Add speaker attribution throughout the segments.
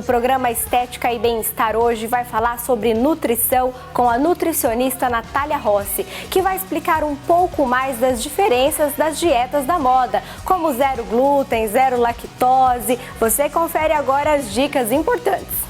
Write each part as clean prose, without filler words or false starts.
Speaker 1: programa Estética e Bem-Estar hoje vai falar sobre nutrição com a nutricionista Natália Rossi, que vai explicar um pouco mais das diferenças das dietas da moda, como zero glúten, zero lactose. Você confere agora as dicas importantes.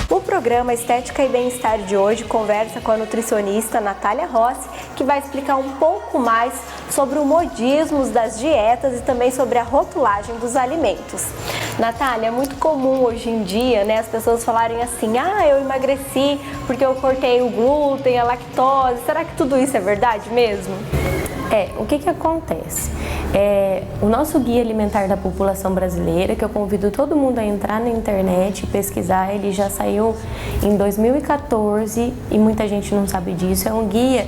Speaker 1: O programa Estética e Bem-Estar de hoje conversa com a nutricionista Natália Rossi, que vai explicar um pouco mais sobre o modismo das dietas e também sobre a rotulagem dos alimentos. Natália, é muito comum hoje em dia, né, as pessoas falarem assim: eu emagreci porque eu cortei o glúten, a lactose. Será que tudo isso é verdade mesmo?
Speaker 2: O que acontece? O nosso guia alimentar da população brasileira, que eu convido todo mundo a entrar na internet e pesquisar, ele já saiu em 2014 e muita gente não sabe disso. É um guia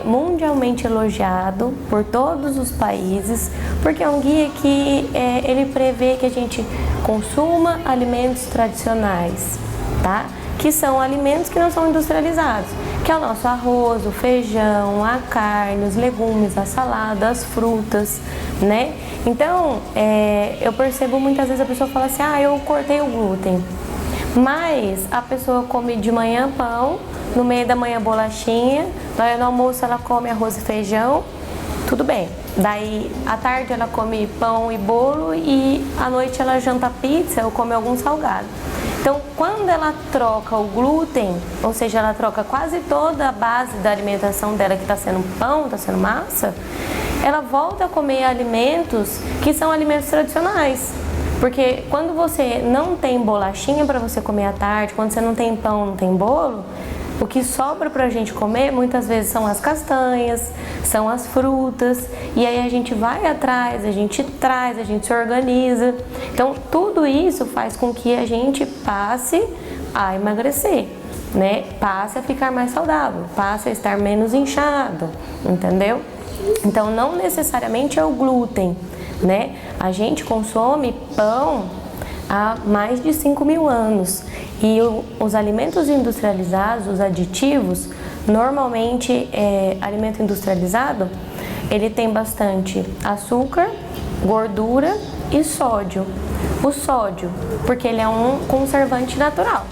Speaker 2: mundialmente elogiado por todos os países, porque é um guia que ele prevê que a gente consuma alimentos tradicionais, tá? Que são alimentos que não são industrializados, que é o nosso arroz, o feijão, a carne, os legumes, a salada, as frutas, né? Então, eu percebo muitas vezes a pessoa fala assim: eu cortei o glúten, mas a pessoa come de manhã pão, no meio da manhã bolachinha, no almoço ela come arroz e feijão, tudo bem. Daí, à tarde ela come pão e bolo e à noite ela janta pizza ou come algum salgado. Então, quando ela troca o glúten, ou seja, ela troca quase toda a base da alimentação dela, que está sendo pão, está sendo massa, ela volta a comer alimentos que são alimentos tradicionais. Porque quando você não tem bolachinha para você comer à tarde, quando você não tem pão, não tem bolo, o que sobra pra gente comer muitas vezes são as castanhas, são as frutas, e aí a gente vai atrás, a gente traz, a gente se organiza. Então tudo isso faz com que a gente passe a emagrecer, né? Passe a ficar mais saudável, passe a estar menos inchado, entendeu? Então não necessariamente é o glúten, né? A gente consome pão há mais de 5.000 anos. E os alimentos industrializados, os aditivos, normalmente alimento industrializado, ele tem bastante açúcar, gordura e sódio. O sódio, porque ele é um conservante natural,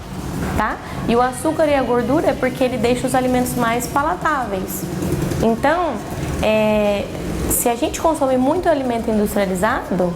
Speaker 2: tá? E o açúcar e a gordura é porque ele deixa os alimentos mais palatáveis. Então, se a gente consome muito alimento industrializado,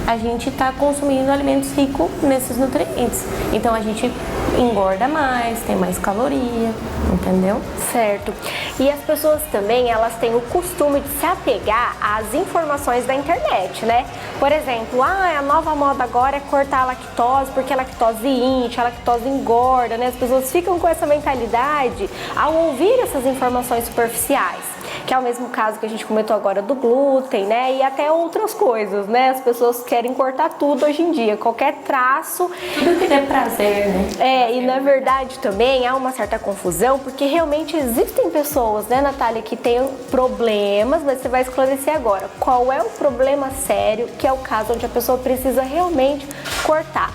Speaker 2: a gente está consumindo alimentos ricos nesses nutrientes. Então a gente engorda mais, tem mais caloria, entendeu?
Speaker 1: Certo. E as pessoas também, elas têm o costume de se apegar às informações da internet, né? Por exemplo, a nova moda agora é cortar a lactose, porque a lactose incha, a lactose engorda, né? As pessoas ficam com essa mentalidade ao ouvir essas informações superficiais, que é o mesmo caso que a gente comentou agora do glúten, né? E até outras coisas, né? As pessoas querem cortar tudo hoje em dia, qualquer traço.
Speaker 2: Tudo que dê prazer, né?
Speaker 1: E na verdade também há uma certa confusão, porque realmente existem pessoas, né, Natália, que têm problemas, mas você vai esclarecer agora qual é o problema sério, que é o caso onde a pessoa precisa realmente cortar.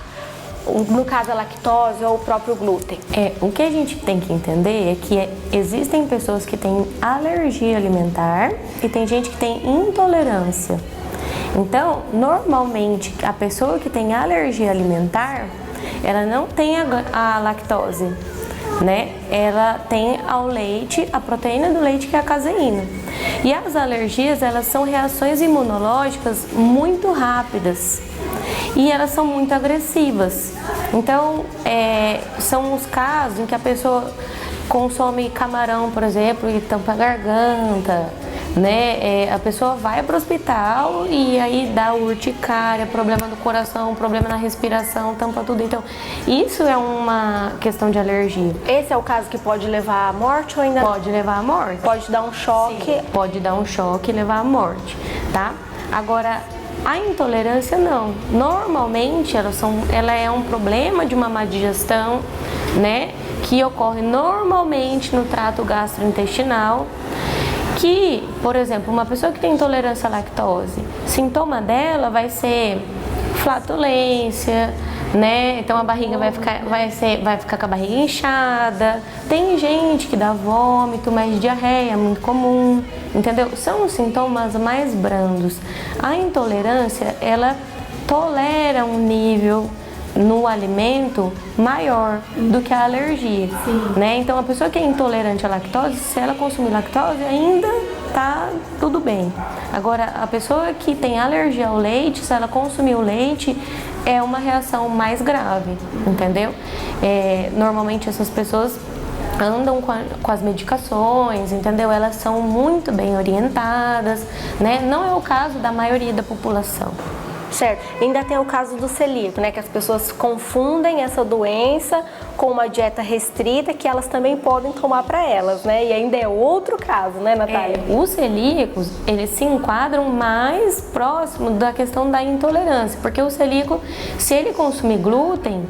Speaker 1: No caso a lactose ou o próprio glúten.
Speaker 2: O que a gente tem que entender é que existem pessoas que têm alergia alimentar e tem gente que tem intolerância. Então, normalmente, a pessoa que tem alergia alimentar, ela não tem a lactose, né? Ela tem ao leite, a proteína do leite, que é a caseína. E as alergias, elas são reações imunológicas muito rápidas e elas são muito agressivas. Então, são os casos em que a pessoa consome camarão, por exemplo, e tampa a garganta, né? A pessoa vai para o hospital e aí dá urticária, problema do coração, problema na respiração, tampa tudo. Então, isso é uma questão de alergia.
Speaker 1: Esse é o caso que pode levar à morte ou ainda...
Speaker 2: Pode levar à morte.
Speaker 1: Pode dar um choque.
Speaker 2: Sim, pode dar um choque e levar à morte, tá? Agora, a intolerância não. Normalmente ela é um problema de uma má digestão, né? Que ocorre normalmente no trato gastrointestinal. Que, por exemplo, uma pessoa que tem intolerância à lactose, sintoma dela vai ser flatulência, né? Então a barriga vai ficar com a barriga inchada. Tem gente que dá vômito, mas diarreia é muito comum, entendeu? São os sintomas mais brandos. A intolerância, ela tolera um nível no alimento maior do que a alergia, né? Então a pessoa que é intolerante à lactose, se ela consumir lactose, ainda tá tudo bem. Agora, a pessoa que tem alergia ao leite, se ela consumir o leite, é uma reação mais grave, entendeu? Normalmente essas pessoas andam com as medicações, entendeu? Elas são muito bem orientadas, né? Não é o caso da maioria da população.
Speaker 1: Certo. Ainda tem o caso do celíaco, né? Que as pessoas confundem essa doença com uma dieta restrita que elas também podem tomar para elas, né? E ainda é outro caso, né, Natália?
Speaker 2: Os celíacos, eles se enquadram mais próximo da questão da intolerância, porque o celíaco, se ele consumir glúten,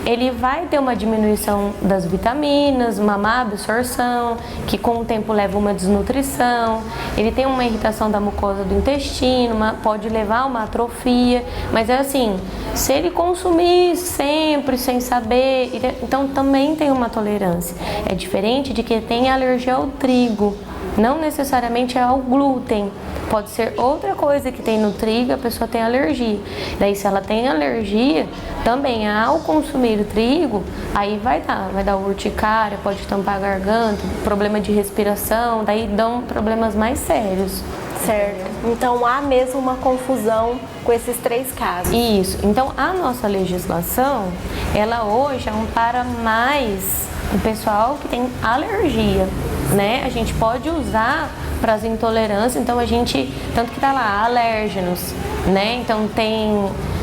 Speaker 2: ele vai ter uma diminuição das vitaminas, uma má absorção, que com o tempo leva uma desnutrição, ele tem uma irritação da mucosa do intestino, pode levar a uma atrofia, mas é assim, se ele consumir sempre, sem saber, então também tem uma tolerância. É diferente de quem tem alergia ao trigo, não necessariamente ao glúten. Pode ser outra coisa que tem no trigo, a pessoa tem alergia. Daí se ela tem alergia, também ao consumir o trigo, aí vai dar urticária, pode tampar a garganta, problema de respiração, daí dão problemas mais sérios.
Speaker 1: Certo. Então há mesmo uma confusão com esses três casos.
Speaker 2: Isso. Então a nossa legislação, ela hoje ampara mais o pessoal que tem alergia, né? A gente pode usar para as intolerâncias, então a gente, tanto que tá lá, alérgenos, né? Então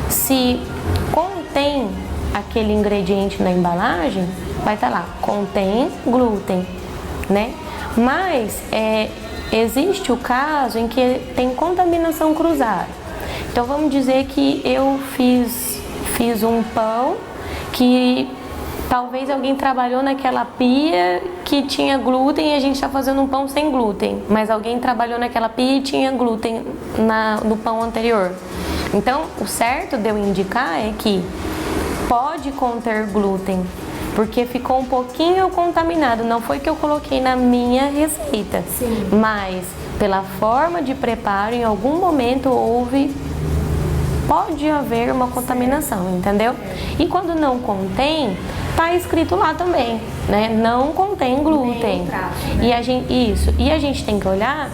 Speaker 2: se contém aquele ingrediente na embalagem, vai estar lá, contém glúten, né? Mas existe o caso em que tem contaminação cruzada. Então vamos dizer que eu fiz um pão que talvez alguém trabalhou naquela pia que tinha glúten e a gente está fazendo um pão sem glúten, mas alguém trabalhou naquela pia e tinha glúten no pão anterior. Então o certo de eu indicar é que pode conter glúten, porque ficou um pouquinho contaminado, não foi que eu coloquei na minha receita.
Speaker 1: Sim.
Speaker 2: Mas pela forma de preparo, em algum momento pode haver uma contaminação, entendeu? E quando não contém, tá escrito lá também, né? Não contém glúten. E a gente tem que olhar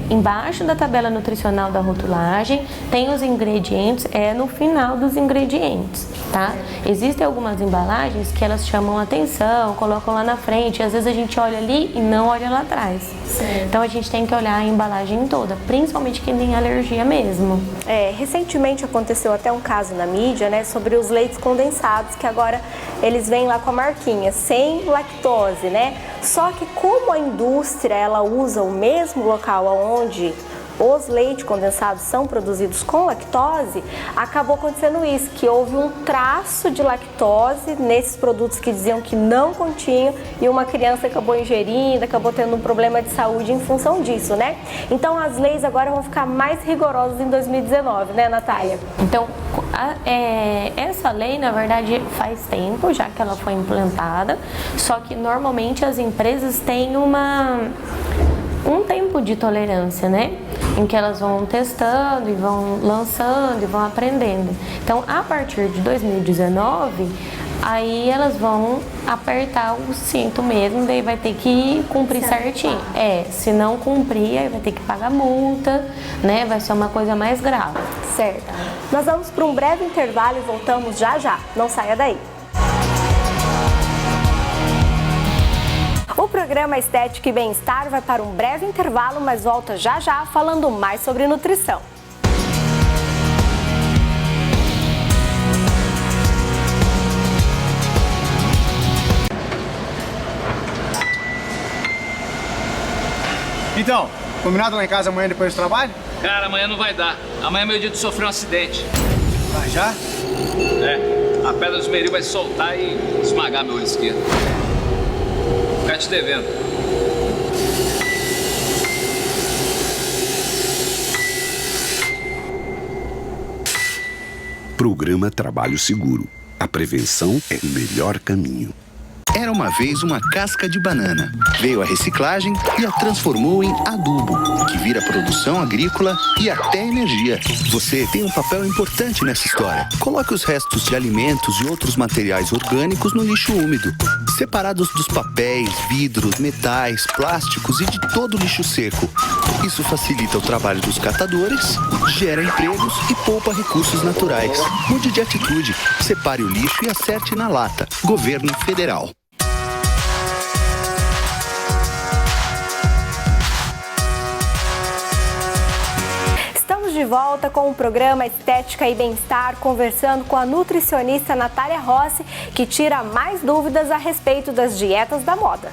Speaker 2: embaixo da tabela nutricional da rotulagem, tem os ingredientes, no final dos ingredientes, tá? Existem algumas embalagens que elas chamam atenção, colocam lá na frente, às vezes a gente olha ali e não olha lá atrás.
Speaker 1: Certo.
Speaker 2: Então a gente tem que olhar a embalagem toda, principalmente quem tem alergia mesmo.
Speaker 1: Recentemente aconteceu até um caso na mídia, né, sobre os leites condensados, que agora eles vêm lá com a marquinha, sem lactose, né? Só que como a indústria, ela usa o mesmo local onde os leites condensados são produzidos com lactose, acabou acontecendo isso, que houve um traço de lactose nesses produtos que diziam que não continham e uma criança acabou ingerindo, acabou tendo um problema de saúde em função disso, né? Então as leis agora vão ficar mais rigorosas em 2019, né, Natália?
Speaker 2: Então, essa lei, na verdade, faz tempo já que ela foi implantada, só que normalmente as empresas têm um tempo de tolerância, né? Em que elas vão testando e vão lançando e vão aprendendo. Então, a partir de 2019, aí elas vão apertar o cinto mesmo, daí vai ter que cumprir certinho. Se não cumprir, aí vai ter que pagar multa, né? Vai ser uma coisa mais grave.
Speaker 1: Certo. Nós vamos para um breve intervalo e voltamos já já. Não saia daí. O programa Estética e Bem-Estar vai para um breve intervalo, mas volta já já falando mais sobre nutrição.
Speaker 3: Então, combinado lá em casa amanhã depois do trabalho?
Speaker 4: Cara, amanhã não vai dar. Amanhã é meu dia de sofrer um acidente.
Speaker 3: Ah, já?
Speaker 4: A pedra do esmeril vai soltar e esmagar meu olho esquerdo. Vou ficar te devendo.
Speaker 5: Programa Trabalho Seguro. A prevenção é o melhor caminho.
Speaker 6: Era uma vez uma casca de banana. Veio a reciclagem e a transformou em adubo, que vira produção agrícola e até energia. Você tem um papel importante nessa história. Coloque os restos de alimentos e outros materiais orgânicos no lixo úmido, separados dos papéis, vidros, metais, plásticos e de todo o lixo seco. Isso facilita o trabalho dos catadores, gera empregos e poupa recursos naturais. Mude de atitude, separe o lixo e acerte na lata. Governo Federal.
Speaker 1: De volta com o programa Estética e Bem-Estar, conversando com a nutricionista Natália Rossi, que tira mais dúvidas a respeito das dietas da moda.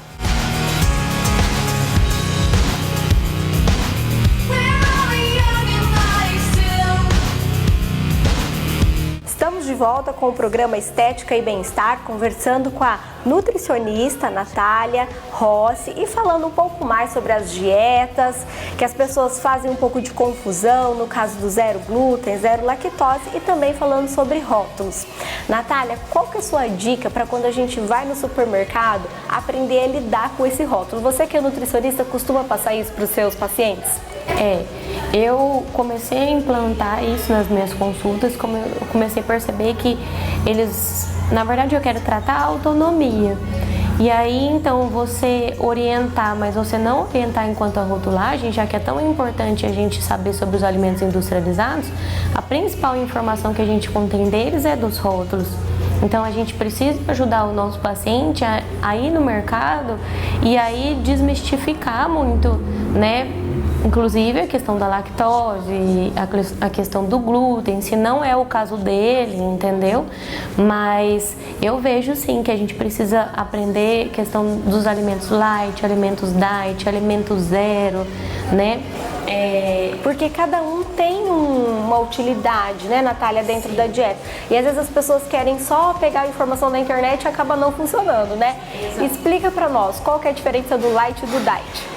Speaker 1: Estamos de volta com o programa Estética e Bem-Estar, conversando com a nutricionista Natália Rossi e falando um pouco mais sobre as dietas, que as pessoas fazem um pouco de confusão no caso do zero glúten, zero lactose, e também falando sobre rótulos. Natália, qual que é a sua dica para quando a gente vai no supermercado aprender a lidar com esse rótulo? Você que é nutricionista costuma passar isso para os seus pacientes?
Speaker 2: Eu comecei a implantar isso nas minhas consultas, como eu comecei a perceber que eles, na verdade eu quero tratar a autonomia. E aí então você orientar, mas você não orientar enquanto a rotulagem, já que é tão importante a gente saber sobre os alimentos industrializados, a principal informação que a gente contém deles é dos rótulos. Então a gente precisa ajudar o nosso paciente a ir no mercado e aí desmistificar muito, né? Inclusive a questão da lactose, a questão do glúten, se não é o caso dele, entendeu? Mas eu vejo sim que a gente precisa aprender a questão dos alimentos light, alimentos diet, alimentos zero, né?
Speaker 1: Porque cada um tem uma utilidade, né, Natália, dentro da dieta. E às vezes as pessoas querem só pegar a informação da internet e acaba não funcionando, né? Exato. Explica pra nós qual que é a diferença do light e do diet.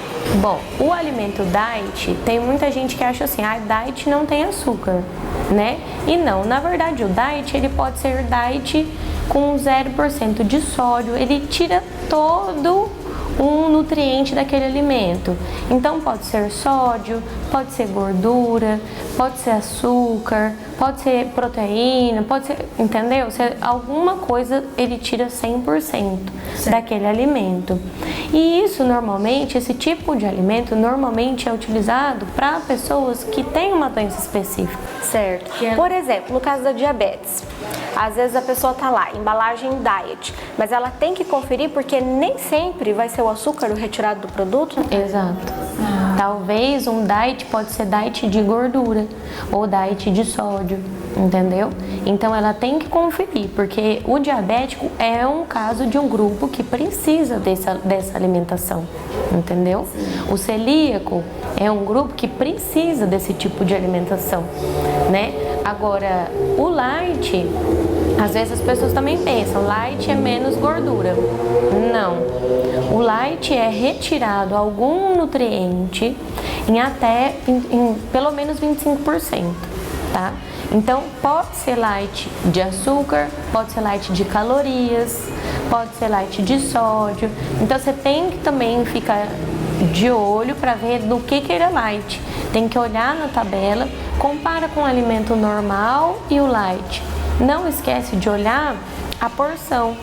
Speaker 2: Bom, o alimento diet, tem muita gente que acha assim, diet não tem açúcar, né? E não, na verdade o diet, ele pode ser diet com 0% de sódio, ele tira todo um nutriente daquele alimento. Então pode ser sódio, pode ser gordura, pode ser açúcar, pode ser proteína, pode ser, entendeu? Se alguma coisa ele tira 100% daquele alimento. E isso normalmente, esse tipo de alimento normalmente é utilizado para pessoas que têm uma doença específica.
Speaker 1: Certo. Por exemplo, no caso da diabetes, às vezes a pessoa tá lá, embalagem diet, mas ela tem que conferir porque nem sempre vai ser o açúcar retirado do produto?
Speaker 2: Exato. Talvez um diet pode ser diet de gordura ou diet de sódio, entendeu? Então ela tem que conferir, porque o diabético é um caso de um grupo que precisa dessa alimentação, entendeu? O celíaco é um grupo que precisa desse tipo de alimentação, né? Agora, o light, às vezes as pessoas também pensam, light é menos gordura. Não. O light é retirado algum nutriente em pelo menos 25%, tá? Então, pode ser light de açúcar, pode ser light de calorias, pode ser light de sódio. Então, você tem que também ficar de olho para ver do que ele é light. Tem que olhar na tabela, compara com o alimento normal e o light. Não esquece de olhar a porção,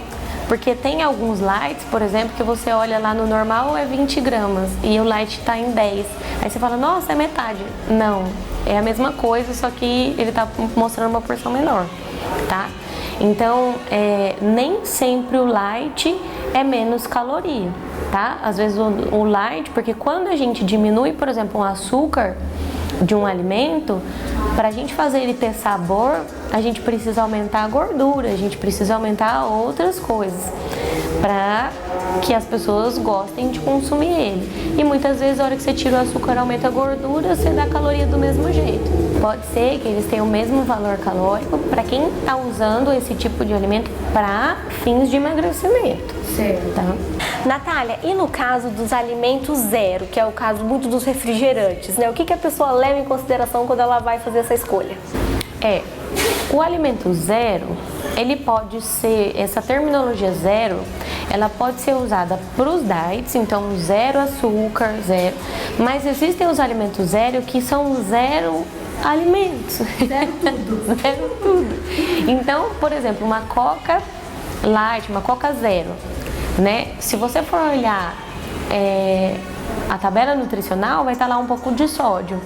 Speaker 2: porque tem alguns lights, por exemplo, que você olha lá no normal é 20 gramas e o light está em 10. Aí você fala, nossa, é metade. Não, é a mesma coisa, só que ele está mostrando uma porção menor, tá? Então, nem sempre o light é menos caloria, tá? Às vezes o light, porque quando a gente diminui, por exemplo, o açúcar de um alimento, para a gente fazer ele ter sabor, a gente precisa aumentar a gordura, a gente precisa aumentar outras coisas para que as pessoas gostem de consumir ele. E muitas vezes, na hora que você tira o açúcar, aumenta a gordura, você dá caloria do mesmo jeito. Pode ser que eles tenham o mesmo valor calórico para quem está usando esse tipo de alimento para fins de emagrecimento.
Speaker 1: Certo.
Speaker 2: Tá?
Speaker 1: Natália, e no caso dos alimentos zero, que é o caso muito dos refrigerantes, né? O que a pessoa leva em consideração quando ela vai fazer essa escolha?
Speaker 2: O alimento zero, ele pode ser, essa terminologia zero, ela pode ser usada para os diets, então zero açúcar, zero. Mas existem os alimentos zero que são zero alimentos.
Speaker 1: Zero tudo.
Speaker 2: Zero tudo. Então, por exemplo, uma Coca Light, uma Coca Zero, né? Se você for olhar a tabela nutricional, vai estar lá um pouco de sódio.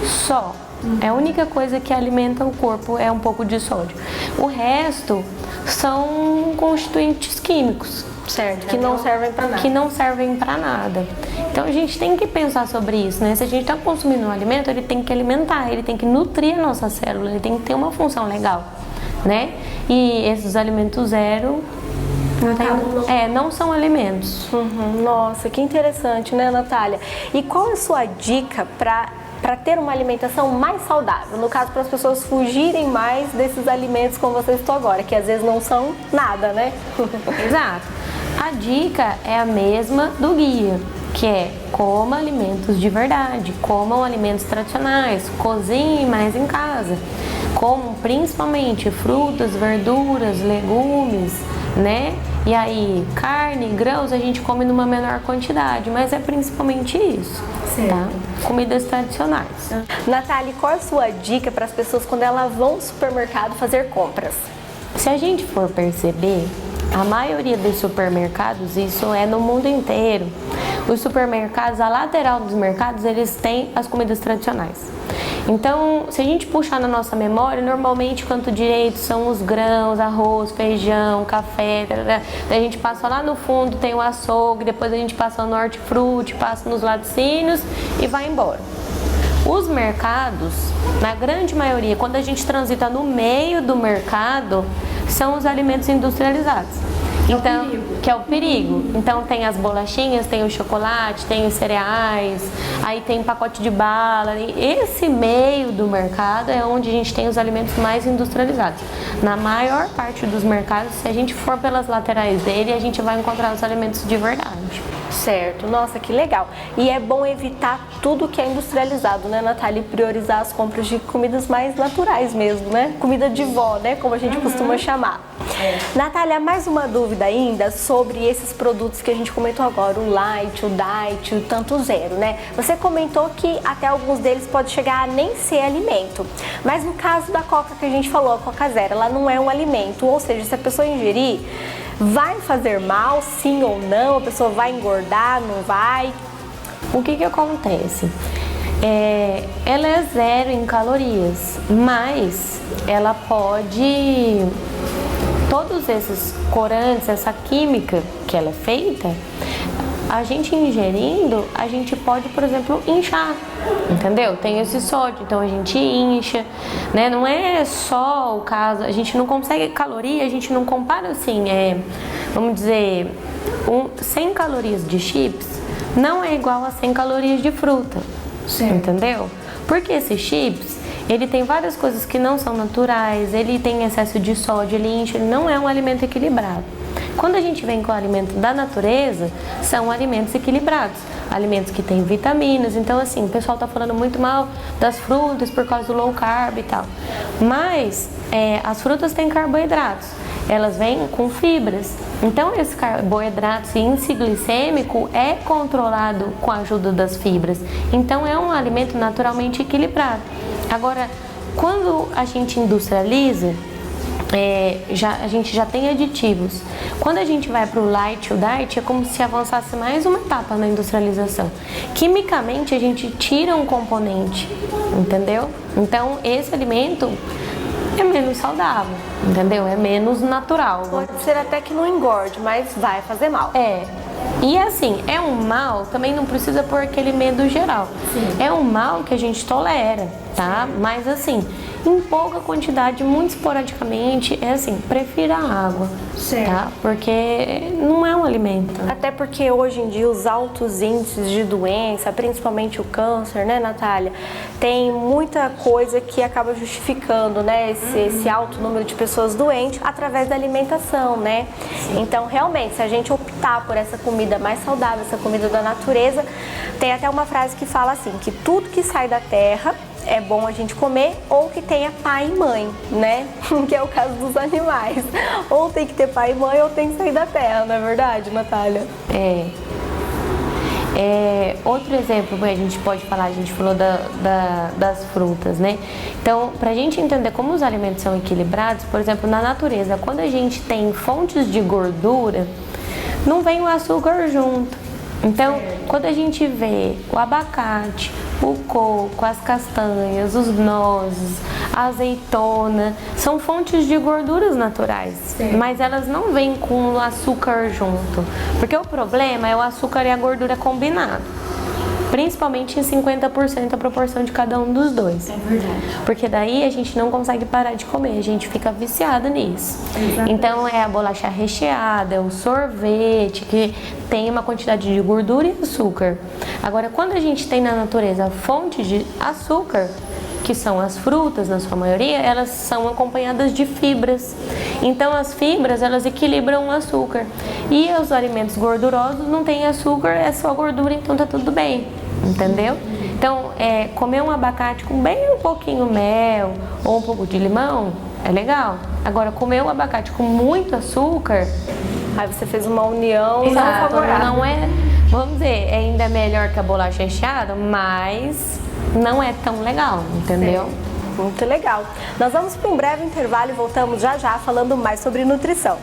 Speaker 2: Só. É a única coisa que alimenta o corpo é um pouco de sódio. O resto são constituintes químicos.
Speaker 1: Certo, que não servem para nada.
Speaker 2: Que não servem para nada. Então a gente tem que pensar sobre isso, né? Se a gente está consumindo um alimento, ele tem que alimentar, ele tem que nutrir a nossa célula, ele tem que ter uma função legal, né? E esses alimentos zero não são alimentos.
Speaker 1: Nossa, que interessante, né, Natália? E qual é a sua dica para ter uma alimentação mais saudável? No caso, para as pessoas fugirem mais desses alimentos como você citou agora, que às vezes não são nada, né?
Speaker 2: Exato. A dica é a mesma do guia, que é coma alimentos de verdade, comam alimentos tradicionais, cozinhe mais em casa, comam principalmente frutas, verduras, legumes, né? E aí, carne, grãos a gente come numa menor quantidade, mas é principalmente isso, tá? Comidas tradicionais.
Speaker 1: Natália, qual é a sua dica para as pessoas quando elas vão ao supermercado fazer compras?
Speaker 2: Se a gente for perceber, a maioria dos supermercados, isso é no mundo inteiro, os supermercados, a lateral dos mercados, eles têm as comidas tradicionais. Então, se a gente puxar na nossa memória, normalmente o canto direito são os grãos, arroz, feijão, café, daí a gente passa lá no fundo, tem o açougue, depois a gente passa no hortifruti, passa nos laticínios e vai embora. Os mercados, na grande maioria, quando a gente transita no meio do mercado, são os alimentos industrializados. Então, que é o perigo. Então tem as bolachinhas, tem o chocolate, tem os cereais, aí tem pacote de bala. Esse meio do mercado é onde a gente tem os alimentos mais industrializados. Na maior parte dos mercados, se a gente for pelas laterais dele, a gente vai encontrar os alimentos de verdade.
Speaker 1: Certo, nossa, que legal. E é bom evitar tudo que é industrializado, né, Natália? E priorizar as compras de comidas mais naturais mesmo, né? Comida de vó, né? Como a gente costuma chamar. Natália, mais uma dúvida ainda sobre esses produtos que a gente comentou agora, o light, o diet, o tanto zero, né? Você comentou que até alguns deles pode chegar a nem ser alimento. Mas no caso da Coca que a gente falou, a Coca Zero, ela não é um alimento. Ou seja, se a pessoa ingerir, vai fazer mal, sim ou não? A pessoa vai engordar, não vai?
Speaker 2: O que acontece? Ela é zero em calorias, mas ela pode... Todos esses corantes, essa química que ela é feita, a gente ingerindo, a gente pode, por exemplo, inchar, entendeu? Tem esse sódio, então a gente incha, né? Não é só o caso, a gente não consegue caloria, a gente não compara assim, vamos dizer, 100 calorias de chips não é igual a 100 calorias de fruta, entendeu? Porque esses chips, ele tem várias coisas que não são naturais, ele tem excesso de sódio, ele incha, ele não é um alimento equilibrado. Quando a gente vem com o alimento da natureza, são alimentos equilibrados, alimentos que têm vitaminas. Então, assim, o pessoal tá falando muito mal das frutas por causa do low carb e tal. Mas as frutas têm carboidratos, elas vêm com fibras. Então, esse carboidrato, esse índice glicêmico é controlado com a ajuda das fibras. Então, é um alimento naturalmente equilibrado. Agora, quando a gente industrializa, a gente já tem aditivos. Quando a gente vai para o light ou diet, é como se avançasse mais uma etapa na industrialização. Quimicamente, a gente tira um componente, entendeu? Então, esse alimento é menos saudável, entendeu? É menos natural.
Speaker 1: Pode ser até que não engorde, mas vai fazer mal.
Speaker 2: E assim, é um mal, também não precisa pôr aquele medo geral. Sim. É um mal que a gente tolera, tá? Mas assim, em pouca quantidade, muito esporadicamente, prefira a água, tá? Porque não é um alimento.
Speaker 1: Até porque hoje em dia os altos índices de doença, principalmente o câncer, né, Natália? Tem muita coisa que acaba justificando, né, esse alto número de pessoas doentes através da alimentação, né? Sim. Então, realmente, se a gente optar por essa comida mais saudável, essa comida da natureza, tem até uma frase que fala assim, que tudo que sai da terra é bom a gente comer ou que tenha pai e mãe, né? Que é o caso dos animais. Ou tem que ter pai e mãe ou tem que sair da terra, não é verdade, Natália?
Speaker 2: Outro exemplo que a gente pode falar, a gente falou das frutas, né? Então, para a gente entender como os alimentos são equilibrados, por exemplo, na natureza, quando a gente tem fontes de gordura, não vem o açúcar junto. Então, quando a gente vê o abacate, o coco, as castanhas, os nozes, a azeitona, são fontes de gorduras naturais, mas elas não vêm com o açúcar junto, porque o problema é o açúcar e a gordura combinado, principalmente em 50% a proporção de cada um dos dois. É verdade. Porque daí a gente não consegue parar de comer, a gente fica viciado nisso. Exatamente. Então é a bolacha recheada, é o sorvete, que tem uma quantidade de gordura e açúcar. Agora, quando a gente tem na natureza fontes de açúcar, que são as frutas, na sua maioria, elas são acompanhadas de fibras. Então, as fibras, elas equilibram o açúcar. E os alimentos gordurosos não têm açúcar, é só gordura, então tá tudo bem, entendeu? Então, comer um abacate com bem um pouquinho mel ou um pouco de limão, é legal. Agora, comer um abacate com muito açúcar...
Speaker 1: Aí você fez uma união...
Speaker 2: Exato, não é... Vamos dizer, ainda é melhor que a bolacha recheada, mas... não é tão legal, entendeu?
Speaker 1: Sim, muito legal. Nós vamos para um breve intervalo e voltamos já já falando mais sobre nutrição.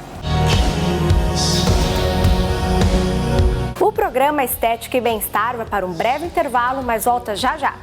Speaker 1: O programa Estética e Bem-Estar vai para um breve intervalo, mas volta já já.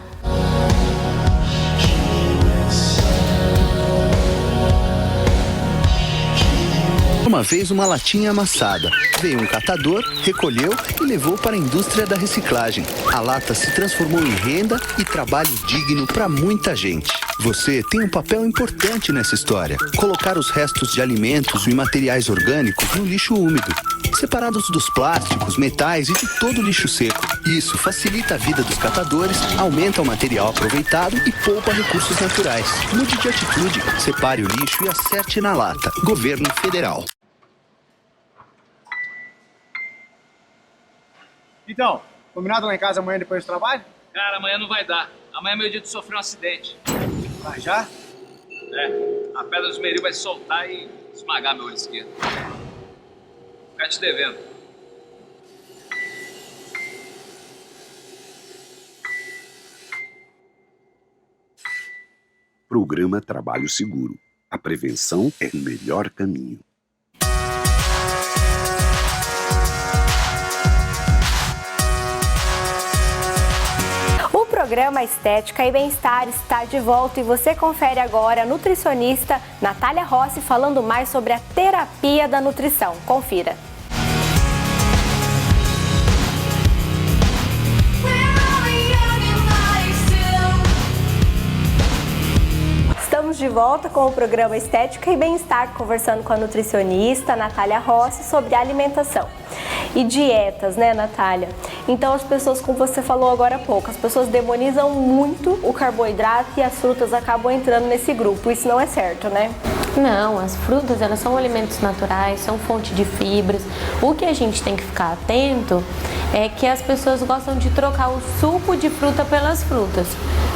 Speaker 6: Uma vez uma latinha amassada. Veio um catador, recolheu e levou para a indústria da reciclagem. A lata se transformou em renda e trabalho digno para muita gente. Você tem um papel importante nessa história. Colocar os restos de alimentos e materiais orgânicos no lixo úmido, separados dos plásticos, metais e de todo o lixo seco. Isso facilita a vida dos catadores, aumenta o material aproveitado e poupa recursos naturais. Mude de atitude, separe o lixo e acerte na lata. Governo Federal.
Speaker 3: Então, combinado lá em casa amanhã depois do trabalho?
Speaker 4: Cara, amanhã não vai dar. Amanhã é meu dia de sofrer um acidente.
Speaker 3: Vai já?
Speaker 4: A pedra do esmeril vai soltar e esmagar meu olho esquerdo. Ficar te devendo.
Speaker 5: Programa Trabalho Seguro. A prevenção é o melhor caminho.
Speaker 1: O programa Estética e Bem-Estar está de volta e você confere agora a nutricionista Natália Rossi falando mais sobre a terapia da nutrição. Confira. Estamos de volta com o programa Estética e Bem-Estar, conversando com a nutricionista Natália Rossi sobre alimentação e dietas, né, Natália? Então as pessoas, como você falou agora há pouco, as pessoas demonizam muito o carboidrato e as frutas acabam entrando nesse grupo. Isso não é certo, né?
Speaker 2: Não, as frutas, elas são alimentos naturais, são fonte de fibras. O que a gente tem que ficar atento é que as pessoas gostam de trocar o suco de fruta pelas frutas.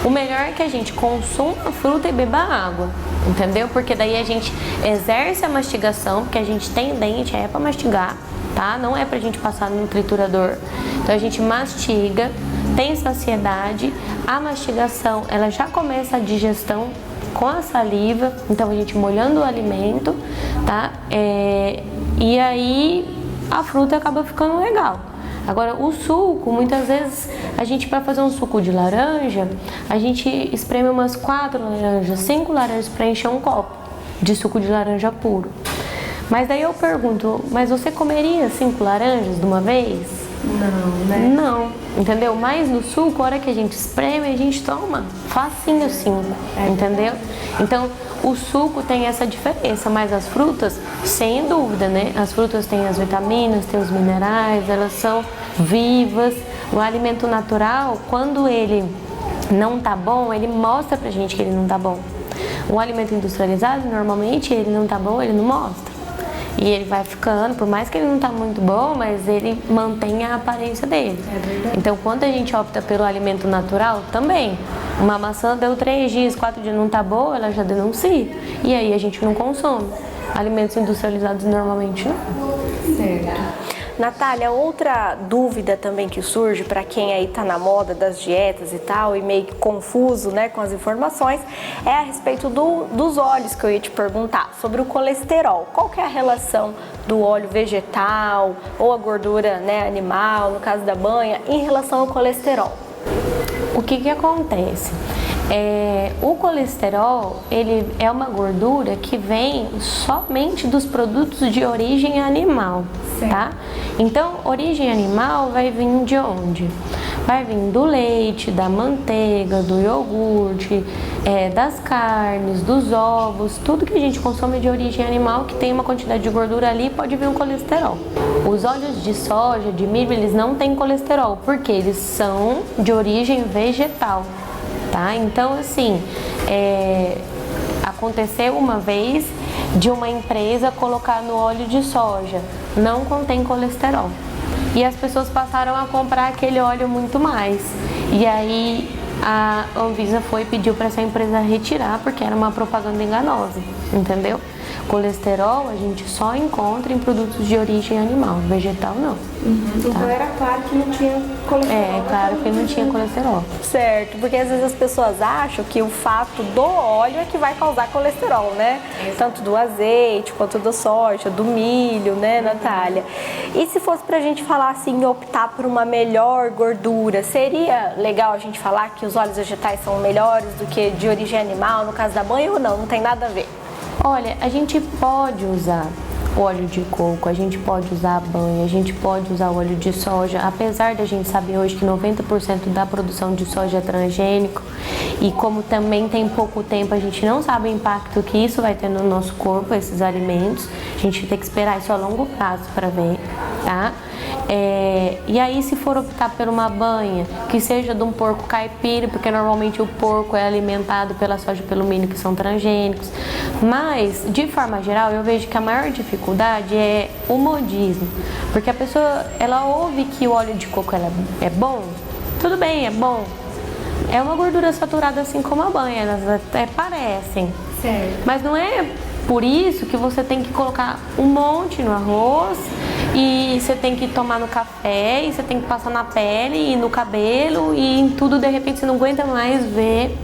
Speaker 2: O melhor é que a gente consuma a fruta e beba água, entendeu? Porque daí a gente exerce a mastigação, porque a gente tem dente, é para mastigar, tá? Não é pra gente passar no triturador. Então a gente mastiga, tem saciedade, a mastigação, ela já começa a digestão com a saliva, então a gente molhando o alimento, tá? E aí a fruta acaba ficando legal. Agora o suco, muitas vezes a gente, para fazer um suco de laranja, a gente espreme umas 4 laranjas, 5 laranjas para encher um copo de suco de laranja puro. Mas daí eu pergunto, mas você comeria 5 laranjas de uma vez?
Speaker 1: Não, né?
Speaker 2: Não, entendeu? Mas no suco, a hora que a gente espreme, a gente toma facinho 5, entendeu? Então, o suco tem essa diferença, mas as frutas, sem dúvida, né? As frutas têm as vitaminas, têm os minerais, elas são vivas. O alimento natural, quando ele não tá bom, ele mostra pra gente que ele não tá bom. O alimento industrializado, normalmente, ele não tá bom, ele não mostra. E ele vai ficando, por mais que ele não tá muito bom, mas ele mantém a aparência dele. É verdade. Então, quando a gente opta pelo alimento natural, também, Uma maçã deu 3 dias, 4 dias, não tá boa, ela já denuncia. E aí a gente não consome. Alimentos industrializados normalmente não.
Speaker 1: Certo. Natália, outra dúvida também que surge para quem aí tá na moda das dietas e tal, e meio que confuso, né, com as informações, é a respeito dos óleos que eu ia te perguntar, sobre o colesterol. Qual que é a relação do óleo vegetal ou a gordura, né, animal, no caso da banha, em relação ao colesterol?
Speaker 2: O que acontece? O colesterol, ele é uma gordura que vem somente dos produtos de origem animal, tá? Então, origem animal vai vir de onde? Vai vir do leite, da manteiga, do iogurte, das carnes, dos ovos, tudo que a gente consome de origem animal que tem uma quantidade de gordura ali, pode vir um colesterol. Os óleos de soja, de milho, eles não têm colesterol, porque eles são de origem vegetal. Tá? Então, assim, aconteceu uma vez de uma empresa colocar no óleo de soja, não contém colesterol. E as pessoas passaram a comprar aquele óleo muito mais. E aí a Anvisa foi e pediu para essa empresa retirar, porque era uma propaganda enganosa, entendeu? Colesterol a gente só encontra em produtos de origem animal, vegetal não.
Speaker 1: Então era claro que não tinha colesterol.
Speaker 2: Claro que não tinha colesterol.
Speaker 1: Certo, porque às vezes as pessoas acham que o fato do óleo é que vai causar colesterol, né? Tanto do azeite quanto do soja, do milho, né, Natália? E se fosse pra gente falar assim, optar por uma melhor gordura, seria legal a gente falar que os óleos vegetais são melhores do que de origem animal, no caso da banha, ou não? Não tem nada a ver?
Speaker 2: Olha, a gente pode usar óleo de coco, a gente pode usar a banha, a gente pode usar óleo de soja, apesar da gente saber hoje que 90% da produção de soja é transgênico e como também tem pouco tempo, a gente não sabe o impacto que isso vai ter no nosso corpo, esses alimentos, a gente tem que esperar isso a longo prazo para ver, tá? E aí se for optar por uma banha que seja de um porco caipira, porque normalmente o porco é alimentado pela soja e pelo milho que são transgênicos, mas de forma geral eu vejo que a maior dificuldade é o modismo, porque a pessoa ela ouve que o óleo de coco é bom, tudo bem, é bom, é uma gordura saturada assim como a banha, elas até parecem,
Speaker 1: certo.
Speaker 2: Mas não é por isso que você tem que colocar um monte no arroz e você tem que tomar no café e você tem que passar na pele e no cabelo e em tudo, de repente você não aguenta mais ver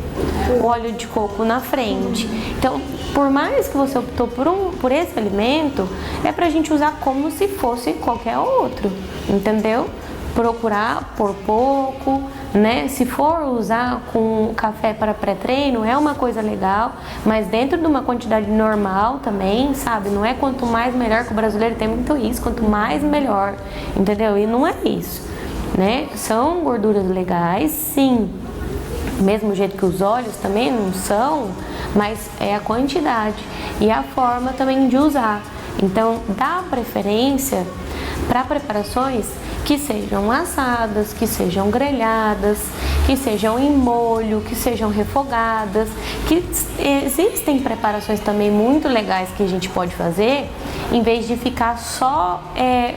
Speaker 2: o óleo de coco na frente. Então, por mais que você optou por esse alimento, é pra gente usar como se fosse qualquer outro, entendeu? Procurar por pouco, né? Se for usar com café para pré-treino, é uma coisa legal, mas dentro de uma quantidade normal também, sabe? Não é quanto mais melhor, que o brasileiro tem muito isso, quanto mais melhor, entendeu? E não é isso, né? São gorduras legais, sim, mesmo jeito que os óleos também não são, mas é a quantidade e a forma também de usar. Então, dá preferência para preparações que sejam assadas, que sejam grelhadas, que sejam em molho, que sejam refogadas, que existem preparações também muito legais que a gente pode fazer, em vez de ficar só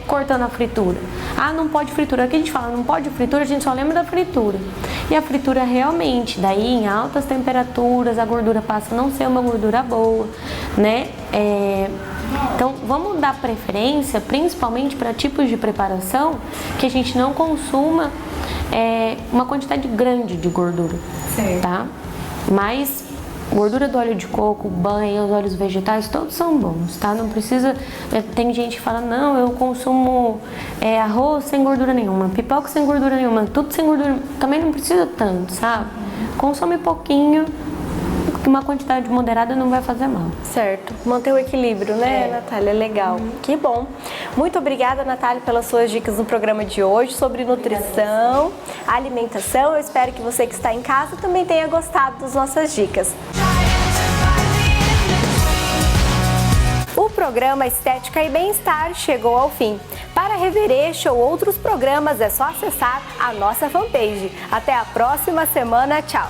Speaker 2: cortando a fritura. Ah, não pode fritura. Aqui a gente fala, não pode fritura, a gente só lembra da fritura. E a fritura realmente, daí em altas temperaturas, a gordura passa a não ser uma gordura boa, né? Então, vamos dar preferência, principalmente para tipos de preparação que a gente não consuma uma quantidade grande de gordura, certo, tá? Mas gordura do óleo de coco, banha, os óleos vegetais, todos são bons, tá? Não precisa... Tem gente que fala, não, eu consumo arroz sem gordura nenhuma, pipoca sem gordura nenhuma, tudo sem gordura... Também não precisa tanto, sabe? Consome pouquinho, uma quantidade moderada não vai fazer mal.
Speaker 1: Certo. Manter o equilíbrio, né, Natália? Legal. Que bom. Muito obrigada, Natália, pelas suas dicas no programa de hoje sobre nutrição, alimentação. Eu espero que você que está em casa também tenha gostado das nossas dicas. O programa Estética e Bem-Estar chegou ao fim. Para rever este ou outros programas é só acessar a nossa fanpage. Até a próxima semana. Tchau!